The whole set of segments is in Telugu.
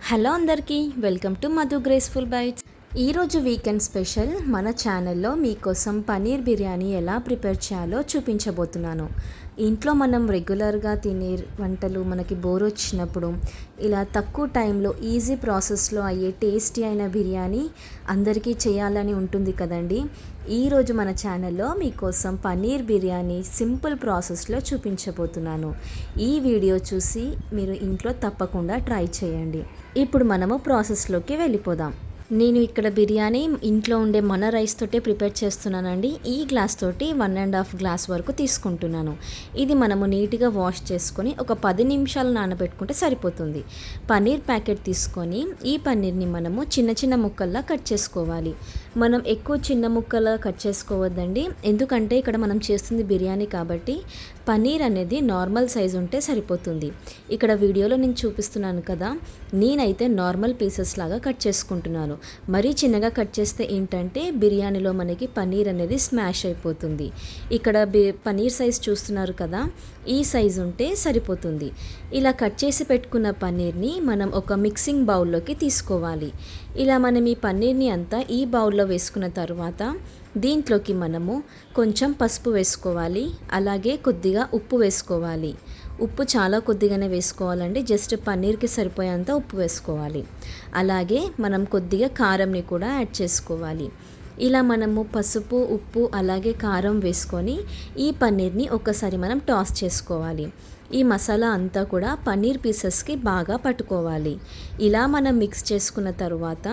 హలో అందరికీ welcome to Madhu graceful bytes. ఈరోజు వీకెండ్ స్పెషల్ మన ఛానల్లో మీకోసం పన్నీర్ బిర్యానీ ఎలా ప్రిపేర్ చేయాలో చూపించబోతున్నాను. ఇంట్లో మనం రెగ్యులర్గా తినే వంటలు మనకి బోర్ వచ్చినప్పుడు ఇలా తక్కువ టైంలో ఈజీ ప్రాసెస్లో అయ్యే టేస్టీ అయిన బిర్యానీ అందరికీ చేయాలని ఉంటుంది కదండి. ఈరోజు మన ఛానల్లో మీకోసం పన్నీర్ బిర్యానీ సింపుల్ ప్రాసెస్లో చూపించబోతున్నాను. ఈ వీడియో చూసి మీరు ఇంట్లో తప్పకుండా ట్రై చేయండి. ఇప్పుడు మనము ప్రాసెస్లోకి వెళ్ళిపోదాం. నేను ఇక్కడ బిర్యానీ ఇంట్లో ఉండే మన రైస్ తోటే ప్రిపేర్ చేస్తున్నానండి. ఈ గ్లాస్ తోటి 1.5 గ్లాస్ వరకు తీసుకుంటున్నాను. ఇది మనము నీట్గా వాష్ చేసుకొని ఒక 10 నిమిషాలు నానబెట్టుకుంటే సరిపోతుంది. పన్నీర్ ప్యాకెట్ తీసుకొని ఈ పన్నీర్ని మనము చిన్న చిన్న ముక్కల్లా కట్ చేసుకోవాలి. మనం ఎక్కువ చిన్న ముక్కలా కట్ చేసుకోవద్దండి, ఎందుకంటే ఇక్కడ మనం చేస్తుంది బిర్యానీ కాబట్టి పన్నీర్ అనేది నార్మల్ సైజ్ ఉంటే సరిపోతుంది. ఇక్కడ వీడియోలో నేను చూపిస్తున్నాను కదా, నేనైతే నార్మల్ పీసెస్ లాగా కట్ చేసుకుంటున్నాను. మరీ చిన్నగా కట్ చేస్తే ఏంటంటే బిర్యానీలో మనకి పన్నీర్ అనేది స్మాష్ అయిపోతుంది. ఇక్కడ పన్నీర్ సైజ్ చూస్తున్నారు కదా, ఈ సైజ్ ఉంటే సరిపోతుంది. ఇలా కట్ చేసి పెట్టుకున్న పన్నీర్ని మనం ఒక మిక్సింగ్ బౌల్లోకి తీసుకోవాలి. ఇలా మనం ఈ పన్నీర్ని అంతా ఈ బౌల్లో వేసుకున్న తర్వాత దీంట్లోకి మనము కొంచెం పసుపు వేసుకోవాలి, అలాగే కొద్దిగా ఉప్పు వేసుకోవాలి. ఉప్పు చాలా కొద్దిగానే వేసుకోవాలండి, జస్ట్ పన్నీర్కి సరిపోయేంత ఉప్పు వేసుకోవాలి. అలాగే మనం కొద్దిగా కారంని కూడా యాడ్ చేసుకోవాలి. ఇలా మనము పసుపు, ఉప్పు అలాగే కారం వేసుకొని ఈ పన్నీర్ని ఒక్కసారి మనం టాస్ చేసుకోవాలి. ఈ మసాలా అంతా కూడా పన్నీర్ పీసెస్కి బాగా పట్టుకోవాలి. ఇలా మనం మిక్స్ చేసుకున్న తర్వాత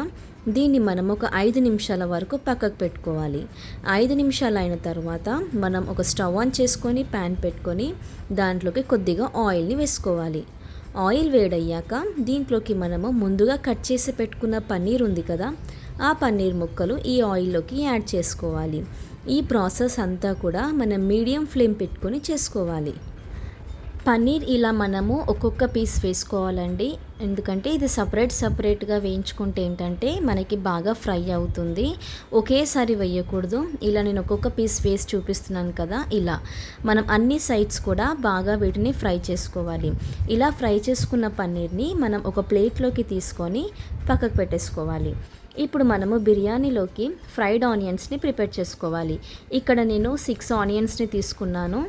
దీన్ని మనం ఒక 5 నిమిషాల వరకు పక్కకు పెట్టుకోవాలి. 5 నిమిషాలు అయిన తర్వాత మనం ఒక స్టవ్ ఆన్ చేసుకొని ప్యాన్ పెట్టుకొని దాంట్లోకి కొద్దిగా ఆయిల్ని వేసుకోవాలి. ఆయిల్ వేడయ్యాక దీంట్లోకి మనము ముందుగా కట్ చేసి పెట్టుకున్న పన్నీర్ ఉంది కదా, ఆ పన్నీర్ ముక్కలు ఈ ఆయిల్లోకి యాడ్ చేసుకోవాలి. ఈ ప్రాసెస్ అంతా కూడా మనం మీడియం ఫ్లేమ్ పెట్టుకొని చేసుకోవాలి. పన్నీర్ ఇలా మనము ఒక్కొక్క పీస్ వేసుకోవాలండి, ఎందుకంటే ఇది సపరేట్గా వేయించుకుంటే ఏంటంటే మనకి బాగా ఫ్రై అవుతుంది. ఒకేసారి వేయకూడదు. ఇలా నేను ఒక్కొక్క పీస్ వేసి చూపిస్తున్నాను కదా, ఇలా మనం అన్ని సైడ్స్ కూడా బాగా వీటిని ఫ్రై చేసుకోవాలి. ఇలా ఫ్రై చేసుకున్న పన్నీర్ని మనం ఒక ప్లేట్లోకి తీసుకొని పక్కకు పెట్టేసుకోవాలి. ఇప్పుడు మనము బిర్యానీలోకి ఫ్రైడ్ ఆనియన్స్ని ప్రిపేర్ చేసుకోవాలి. ఇక్కడ నేను 6 ఆనియన్స్ని తీసుకున్నాను.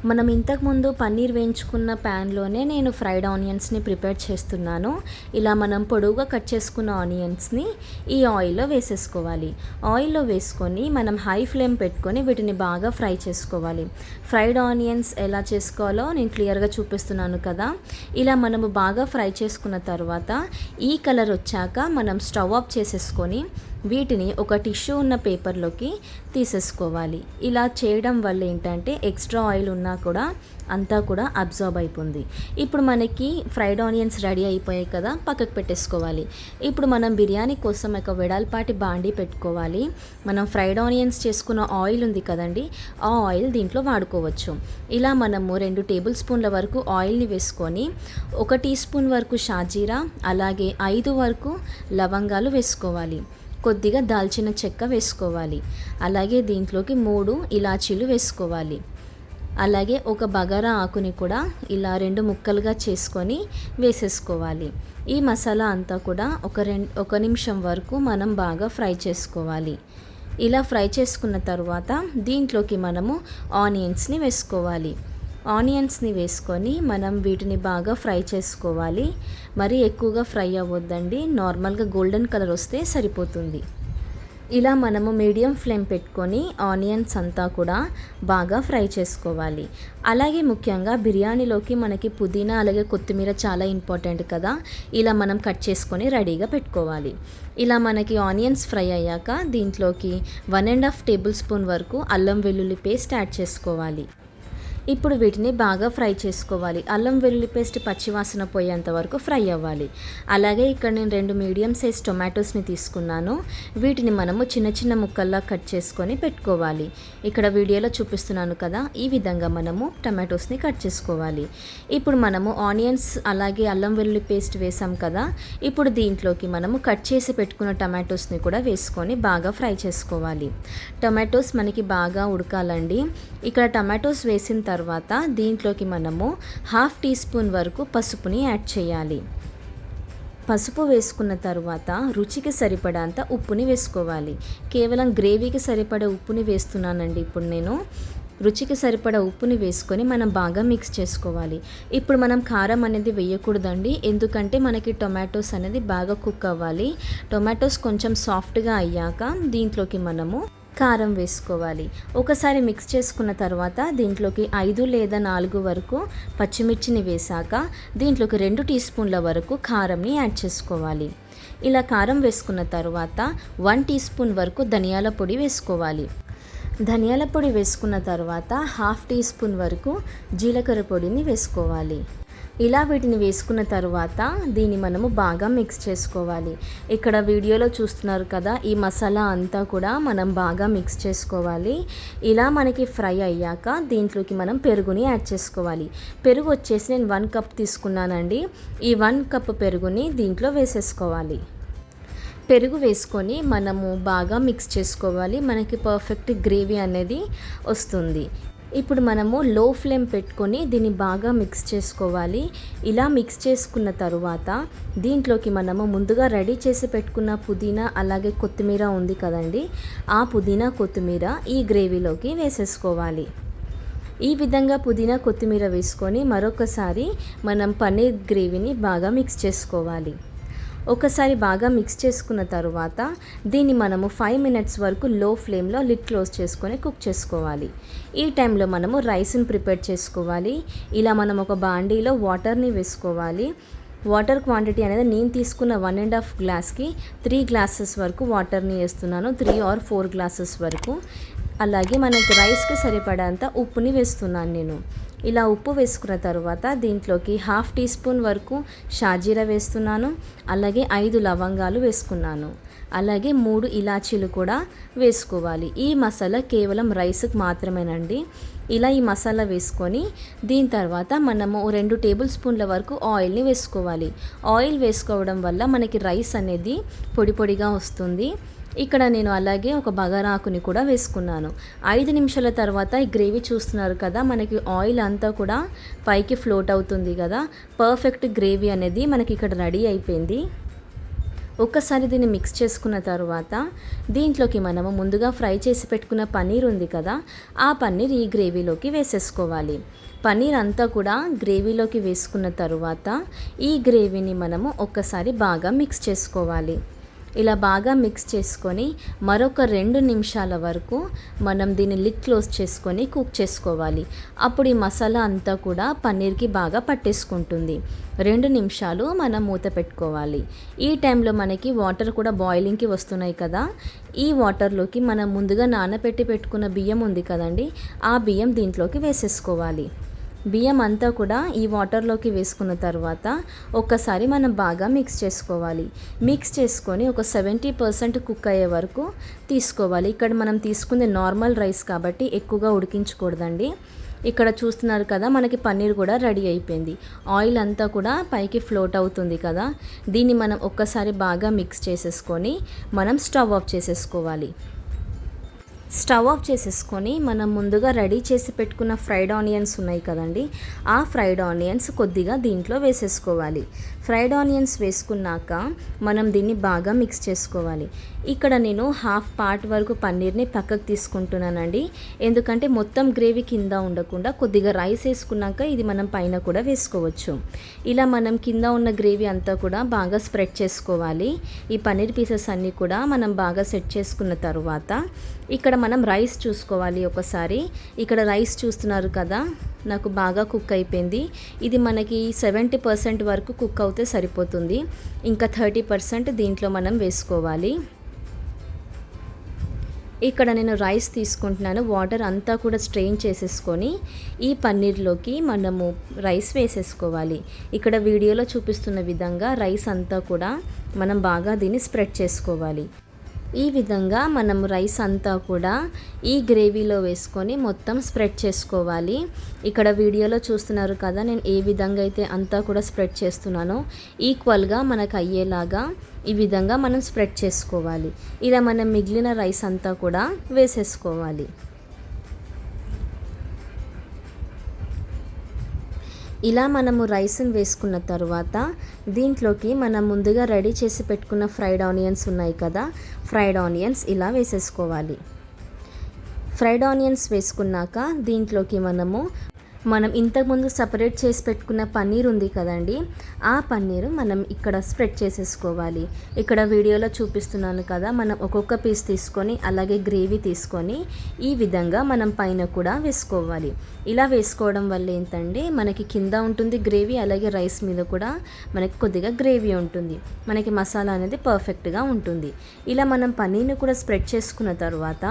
మనం ఇంతకుముందు పన్నీర్ వేయించుకున్న ప్యాన్లోనే నేను ఫ్రైడ్ ఆనియన్స్ని ప్రిపేర్ చేస్తున్నాను. ఇలా మనం పొడవుగా కట్ చేసుకున్న ఆనియన్స్ని ఈ ఆయిల్లో వేసేసుకోవాలి. ఆయిల్లో వేసుకొని మనం హై ఫ్లేమ్ పెట్టుకొని వీటిని బాగా ఫ్రై చేసుకోవాలి. ఫ్రైడ్ ఆనియన్స్ ఎలా చేసుకోవాలో నేను క్లియర్గా చూపిస్తున్నాను కదా. ఇలా మనము బాగా ఫ్రై చేసుకున్న తర్వాత ఈ కలర్ వచ్చాక మనం స్టవ్ ఆఫ్ చేసేసుకొని వీటిని ఒక టిష్యూ ఉన్న పేపర్లోకి తీసేసుకోవాలి. ఇలా చేయడం వల్ల ఏంటంటే ఎక్స్ట్రా ఆయిల్ ఉన్నా కూడా అంతా కూడా అబ్జార్బ్ అయిపోతుంది. ఇప్పుడు మనకి ఫ్రైడ్ ఆనియన్స్ రెడీ అయిపోయాయి కదా, పక్కకు పెట్టేసుకోవాలి. ఇప్పుడు మనం బిర్యానీ కోసం ఒక వెడల్పాటి బాండీ పెట్టుకోవాలి. మనం ఫ్రైడ్ ఆనియన్స్ చేసుకున్న ఆయిల్ ఉంది కదండి, ఆ ఆయిల్ దీంట్లో వాడుకోవచ్చు. ఇలా మనము 2 టేబుల్ స్పూన్ల వరకు ఆయిల్ని వేసుకొని 1 టీ స్పూన్ వరకు షాజీరా అలాగే 5 వరకు లవంగాలు వేసుకోవాలి. కొద్దిగా దాల్చిన చెక్క వేసుకోవాలి. అలాగే దీంట్లోకి 3 ఇలాచీలు వేసుకోవాలి. అలాగే ఒక బగారా ఆకుని కూడా ఇలా 2 ముక్కలుగా చేసుకొని వేసేసుకోవాలి. ఈ మసాలా అంతా కూడా ఒక నిమిషం వరకు మనం బాగా ఫ్రై చేసుకోవాలి. ఇలా ఫ్రై చేసుకున్న తర్వాత దీంట్లోకి మనము ఆనియన్స్ని వేసుకోవాలి. ఆనియన్స్ని వేసుకొని మనం వీటిని బాగా ఫ్రై చేసుకోవాలి. మరీ ఎక్కువగా ఫ్రై అవ్వద్దండి, నార్మల్గా గోల్డెన్ కలర్ వస్తే సరిపోతుంది. ఇలా మనము మీడియం ఫ్లేమ్ పెట్టుకొని ఆనియన్స్ అంతా కూడా బాగా ఫ్రై చేసుకోవాలి. అలాగే ముఖ్యంగా బిర్యానీలోకి మనకి పుదీనా అలాగే కొత్తిమీర చాలా ఇంపార్టెంట్ కదా, ఇలా మనం కట్ చేసుకొని రెడీగా పెట్టుకోవాలి. ఇలా మనకి ఆనియన్స్ ఫ్రై అయ్యాక దీంట్లోకి 1.5 టేబుల్ స్పూన్ వరకు అల్లం వెల్లుల్లి పేస్ట్ యాడ్ చేసుకోవాలి. ఇప్పుడు వీటిని బాగా ఫ్రై చేసుకోవాలి. అల్లం వెల్లుల్లి పేస్ట్ పచ్చివాసన పోయేంత వరకు ఫ్రై అవ్వాలి. అలాగే ఇక్కడ నేను 2 మీడియం సైజ్ టొమాటోస్ని తీసుకున్నాను. వీటిని మనము చిన్న చిన్న ముక్కల్లా కట్ చేసుకొని పెట్టుకోవాలి. ఇక్కడ వీడియోలో చూపిస్తున్నాను కదా, ఈ విధంగా మనము టొమాటోస్ని కట్ చేసుకోవాలి. ఇప్పుడు మనము ఆనియన్స్ అలాగే అల్లం వెల్లుల్లి పేస్ట్ వేసాం కదా, ఇప్పుడు దీంట్లోకి మనము కట్ చేసి పెట్టుకున్న టొమాటోస్ని కూడా వేసుకొని బాగా ఫ్రై చేసుకోవాలి. టొమాటోస్ మనకి బాగా ఉడకాలండి. ఇక్కడ టొమాటోస్ వేసిన తర్వాత దీంట్లోకి మనము 1/2 టీ స్పూన్ వరకు పసుపుని యాడ్ చేయాలి. పసుపు వేసుకున్న తర్వాత రుచికి సరిపడంత ఉప్పుని వేసుకోవాలి. కేవలం గ్రేవీకి సరిపడా ఉప్పుని వేస్తున్నానండి ఇప్పుడు నేను. రుచికి సరిపడా ఉప్పుని వేసుకొని మనం బాగా మిక్స్ చేసుకోవాలి. ఇప్పుడు మనం కారం అనేది వేయకూడదండి, ఎందుకంటే మనకి టొమాటోస్ అనేది బాగా కుక్ అవ్వాలి. టొమాటోస్ కొంచెం సాఫ్ట్గా అయ్యాక దీంట్లోకి మనము కారం వేసుకోవాలి. ఒకసారి మిక్స్ చేసుకున్న తర్వాత దీంట్లోకి 5 లేదా 4 వరకు పచ్చిమిర్చిని వేశాక దీంట్లోకి 2 టీ స్పూన్ల వరకు కారంని యాడ్ చేసుకోవాలి. ఇలా కారం వేసుకున్న తర్వాత 1 టీ స్పూన్ వరకు ధనియాల పొడి వేసుకోవాలి. ధనియాల పొడి వేసుకున్న తర్వాత 1/2 టీ స్పూన్ వరకు జీలకర్ర పొడిని వేసుకోవాలి. ఇలా వీటిని వేసుకున్న తర్వాత దీన్ని మనము బాగా మిక్స్ చేసుకోవాలి. ఇక్కడ వీడియోలో చూస్తున్నారు కదా, ఈ మసాలా అంతా కూడా మనం బాగా మిక్స్ చేసుకోవాలి. ఇలా మనకి ఫ్రై అయ్యాక దీంట్లోకి మనం పెరుగుని యాడ్ చేసుకోవాలి. పెరుగు వచ్చేసి నేను 1 కప్ తీసుకున్నానండి. ఈ 1 కప్ పెరుగుని దీంట్లో వేసేసుకోవాలి. పెరుగు వేసుకొని మనము బాగా మిక్స్ చేసుకోవాలి. మనకి పర్ఫెక్ట్ గ్రేవీ అనేది వస్తుంది. ఇప్పుడు మనము లో ఫ్లేమ్ పెట్టుకొని దీన్ని బాగా మిక్స్ చేసుకోవాలి. ఇలా మిక్స్ చేసుకున్న తరువాత దీంట్లోకి మనము ముందుగా రెడీ చేసి పెట్టుకున్న పుదీనా అలాగే కొత్తిమీర ఉంది కదండి, ఆ పుదీనా కొత్తిమీర ఈ గ్రేవీలోకి వేసేసుకోవాలి. ఈ విధంగా పుదీనా కొత్తిమీర వేసుకొని మరొకసారి మనం పన్నీర్ గ్రేవీని బాగా మిక్స్ చేసుకోవాలి. ఒకసారి బాగా మిక్స్ చేసుకున్న తర్వాత దీన్ని మనము 5 మినిట్స్ వరకు లో ఫ్లేమ్లో లిడ్ క్లోజ్ చేసుకొని కుక్ చేసుకోవాలి. ఈ టైంలో మనము రైస్ని ప్రిపేర్ చేసుకోవాలి. ఇలా మనం ఒక బాండీలో వాటర్ని వేసుకోవాలి. వాటర్ క్వాంటిటీ అనేది నేను తీసుకున్న 1.5 గ్లాస్కి 3 గ్లాసెస్ వరకు వాటర్ని వేస్తున్నాను, 3 or 4 గ్లాసెస్ వరకు. అలాగే మనకి రైస్కి సరిపడంత ఉప్పుని వేస్తున్నాను నేను. ఇలా ఉప్పు వేసుకున్న తర్వాత దీంట్లోకి 1/2 టీ స్పూన్ వరకు షాజీరా వేస్తున్నాను. అలాగే 5 లవంగాలు వేసుకున్నాను. అలాగే 3 ఇలాచీలు కూడా వేసుకోవాలి. ఈ మసాలా కేవలం రైస్కి మాత్రమేనండి. ఇలా ఈ మసాలా వేసుకొని దీని తర్వాత మనము 2 టేబుల్ స్పూన్ల వరకు ఆయిల్ని వేసుకోవాలి. ఆయిల్ వేసుకోవడం వల్ల మనకి రైస్ అనేది పొడి పొడిగా వస్తుంది. ఇక్కడ నేను అలాగే ఒక బగారాకుని కూడా వేసుకున్నాను. 5 నిమిషాల తర్వాత ఈ గ్రేవీ చూస్తున్నారు కదా, మనకి ఆయిల్ అంతా కూడా పైకి ఫ్లోట్ అవుతుంది కదా. పర్ఫెక్ట్ గ్రేవీ అనేది మనకి ఇక్కడ రెడీ అయిపోయింది. ఒక్కసారి దీన్ని మిక్స్ చేసుకున్న తర్వాత దీంట్లోకి మనము ముందుగా ఫ్రై చేసి పెట్టుకున్న పన్నీర్ ఉంది కదా, ఆ పన్నీర్ ఈ గ్రేవీలోకి వేసేసుకోవాలి. పన్నీర్ అంతా కూడా గ్రేవీలోకి వేసుకున్న తర్వాత ఈ గ్రేవీని మనము ఒక్కసారి బాగా మిక్స్ చేసుకోవాలి. ఇలా బాగా మిక్స్ చేసుకొని మరొక 2 నిమిషాల వరకు మనం దీన్ని లిడ్ క్లోజ్ చేసుకొని కుక్ చేసుకోవాలి. అప్పుడు ఈ మసాలా అంతా కూడా పన్నీర్కి బాగా పట్టేసుకుంటుంది. 2 నిమిషాలు మనం మూత పెట్టుకోవాలి. ఈ టైంలో మనకి వాటర్ కూడా బాయిలింగ్కి వస్తున్నాయి కదా, ఈ వాటర్లోకి మనం ముందుగా నానబెట్టి పెట్టుకున్న బియ్యం ఉంది కదండి, ఆ బియ్యం దీంట్లోకి వేసేసుకోవాలి. బియ్యం అంతా కూడా ఈ వాటర్లోకి వేసుకున్న తర్వాత ఒక్కసారి మనం బాగా మిక్స్ చేసుకోవాలి. మిక్స్ చేసుకొని ఒక 70% కుక్ అయ్యే వరకు తీసుకోవాలి. ఇక్కడ మనం తీసుకుంది నార్మల్ రైస్ కాబట్టి ఎక్కువగా ఉడికించకూడదండి. ఇక్కడ చూస్తున్నారు కదా, మనకి పన్నీర్ కూడా రెడీ అయిపోయింది. ఆయిల్ అంతా కూడా పైకి ఫ్లోట్ అవుతుంది కదా, దీన్ని మనం ఒక్కసారి బాగా మిక్స్ చేసేసుకొని మనం స్టవ్ ఆఫ్ చేసేసుకోవాలి. స్టవ్ ఆఫ్ చేసేసుకొని మనం ముందుగా రెడీ చేసి పెట్టుకున్న ఫ్రైడ్ ఆనియన్స్ ఉన్నాయి కదండి, ఆ ఫ్రైడ్ ఆనియన్స్ కొద్దిగా దీంట్లో వేసేసుకోవాలి. ఫ్రైడ్ ఆనియన్స్ వేసుకున్నాక మనం దీన్ని బాగా మిక్స్ చేసుకోవాలి. ఇక్కడ నేను 1/2 పార్ట్ వరకు పన్నీర్ని పక్కకు తీసుకుంటున్నానండి, ఎందుకంటే మొత్తం గ్రేవీ కింద ఉండకుండా కొద్దిగా రైస్ వేసుకున్నాక ఇది మనం పైన కూడా వేసుకోవచ్చు. ఇలా మనం కింద ఉన్న గ్రేవీ అంతా కూడా బాగా స్ప్రెడ్ చేసుకోవాలి. ఈ పన్నీర్ పీసెస్ అన్నీ కూడా మనం బాగా సెట్ చేసుకున్న తర్వాత ఇక్కడ మనం రైస్ చూసుకోవాలి ఒకసారి. ఇక్కడ రైస్ చూస్తున్నారు కదా, నాకు బాగా కుక్ అయిపోయింది. ఇది మనకి 70% వరకు కుక్ అవుతే సరిపోతుంది. ఇంకా 30% దీంట్లో మనం వేసుకోవాలి. ఇక్కడ నేను రైస్ తీసుకుంటున్నాను. వాటర్ అంతా కూడా స్ట్రెయిన్ చేసేసుకొని ఈ పన్నీర్లోకి మనము రైస్ వేసేసుకోవాలి. ఇక్కడ వీడియోలో చూపిస్తున్న విధంగా రైస్ అంతా కూడా మనం బాగా దీన్ని స్ప్రెడ్ చేసుకోవాలి. ఈ విధంగా మనం రైస్ అంతా కూడా ఈ గ్రేవీలో వేసుకొని మొత్తం స్ప్రెడ్ చేసుకోవాలి. ఇక్కడ వీడియోలో చూస్తున్నారు కదా, నేను ఏ విధంగా అయితే అంతా కూడా స్ప్రెడ్ చేస్తున్నానో ఈక్వల్గా మనకు అయ్యేలాగా ఈ విధంగా మనం స్ప్రెడ్ చేసుకోవాలి. ఇలా మనం మిగిలిన రైస్ అంతా కూడా వేసేసుకోవాలి. ఇలా మనము రైస్ని వేసుకున్న తర్వాత దీంట్లోకి మనం ముందుగా రెడీ చేసి పెట్టుకున్న ఫ్రైడ్ ఆనియన్స్ ఉన్నాయి కదా, ఫ్రైడ్ ఆనియన్స్ ఇలా వేసేసుకోవాలి. ఫ్రైడ్ ఆనియన్స్ వేసుకున్నాక దీంట్లోకి మనం ఇంతకుముందు సపరేట్ చేసి పెట్టుకున్న పన్నీర్ ఉంది కదండి, ఆ పన్నీరు మనం ఇక్కడ స్ప్రెడ్ చేసేసుకోవాలి. ఇక్కడ వీడియోలో చూపిస్తున్నాను కదా, మనం ఒక్కొక్క పీస్ తీసుకొని అలాగే గ్రేవీ తీసుకొని ఈ విధంగా మనం పైన కూడా వేసుకోవాలి. ఇలా వేసుకోవడం వల్ల ఏంటంటే మనకి కింద ఉంటుంది గ్రేవీ, అలాగే రైస్ మీద కూడా మనకి కొద్దిగా గ్రేవీ ఉంటుంది, మనకి మసాలా అనేది పర్ఫెక్ట్గా ఉంటుంది. ఇలా మనం పన్నీర్ని కూడా స్ప్రెడ్ చేసుకున్న తర్వాత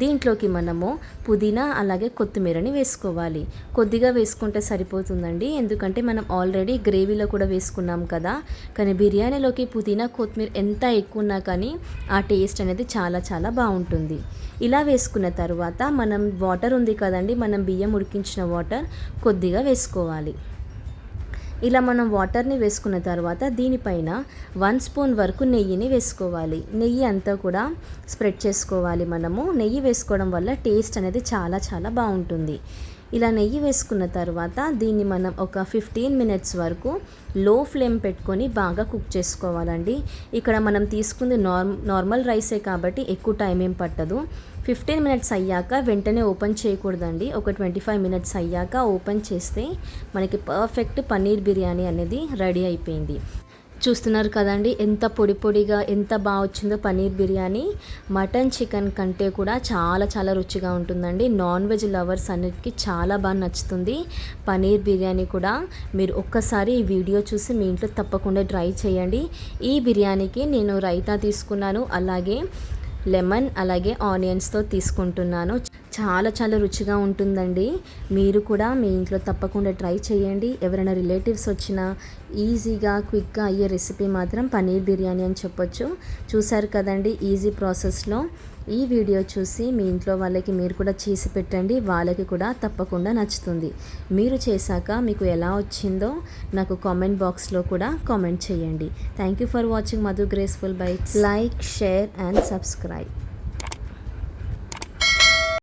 దీంట్లోకి మనము పుదీనా అలాగే కొత్తిమీరని వేసుకోవాలి. కొద్దిగా వేసుకుంటే సరిపోతుందండి, ఎందుకంటే మనం ఆల్రెడీ గ్రేవీలో కూడా వేసుకున్నాం కదా. కానీ బిర్యానీలోకి పుదీనా కొత్తిమీర ఎంత ఎక్కువ ఉన్నా కానీ ఆ టేస్ట్ అనేది చాలా చాలా బాగుంటుంది. ఇలా వేసుకున్న తర్వాత మనం వాటర్ ఉంది కదండి, మనం బియ్యం ఉడికించిన వాటర్ కొద్దిగా వేసుకోవాలి. ఇలా మనం వాటర్ని వేసుకున్న తర్వాత దీనిపైన 1 స్పూన్ వరకు నెయ్యిని వేసుకోవాలి. నెయ్యి అంతా కూడా స్ప్రెడ్ చేసుకోవాలి. నెయ్యి వేసుకోవడం వల్ల టేస్ట్ అనేది చాలా చాలా బాగుంటుంది. ఇలా నెయ్యి వేసుకున్న తర్వాత దీన్ని మనం ఒక 15 మినిట్స్ వరకు లో ఫ్లేమ్ పెట్టుకొని బాగా కుక్ చేసుకోవాలండి. ఇక్కడ మనం తీసుకుంది నార్మల్ రైసే కాబట్టి ఎక్కువ టైం ఏం పట్టదు. 15 మినిట్స్ అయ్యాక వెంటనే ఓపెన్ చేయకూడదండి. ఒక 25 మినిట్స్ అయ్యాక ఓపెన్ చేస్తే మనకి పర్ఫెక్ట్ పన్నీర్ బిర్యానీ అనేది రెడీ అయిపోయింది. చూస్తున్నారు కదండి ఎంత పొడి పొడిగా ఎంత బాగా వచ్చిందో పన్నీర్ బిర్యానీ. మటన్ చికెన్ కంటే కూడా చాలా చాలా రుచిగా ఉంటుందండి. నాన్ వెజ్ లవర్స్ అన్నిటికీ చాలా బాగా నచ్చుతుంది పన్నీర్ బిర్యానీ కూడా. మీరు ఒక్కసారి ఈ వీడియో చూసి మీ ఇంట్లో తప్పకుండా ట్రై చేయండి. ఈ బిర్యానీకి నేను రైతా తీసుకున్నాను, అలాగే లెమన్ అలాగే ఆనియన్స్తో తీసుకుంటున్నాను. చాలా చాలా రుచిగా ఉంటుందండి. మీరు కూడా మీ ఇంట్లో తప్పకుండా ట్రై చేయండి. ఎవరైనా రిలేటివ్స్ వచ్చినా ఈజీగా క్విక్గా అయ్యే రెసిపీ మాత్రం పన్నీర్ బిర్యానీ అని చెప్పొచ్చు. చూసారు కదండి ఈజీ ప్రాసెస్లో. ఈ వీడియో చూసి మీ ఇంట్లో వాళ్ళకి మీరు కూడా చేసి పెట్టండి, వాళ్ళకి కూడా తప్పకుండా నచ్చుతుంది. మీరు చేశాక మీకు ఎలా వచ్చిందో నాకు కామెంట్ బాక్స్లో కూడా కామెంట్ చేయండి. Thank you for watching Madhu graceful bytes. Like, share and subscribe.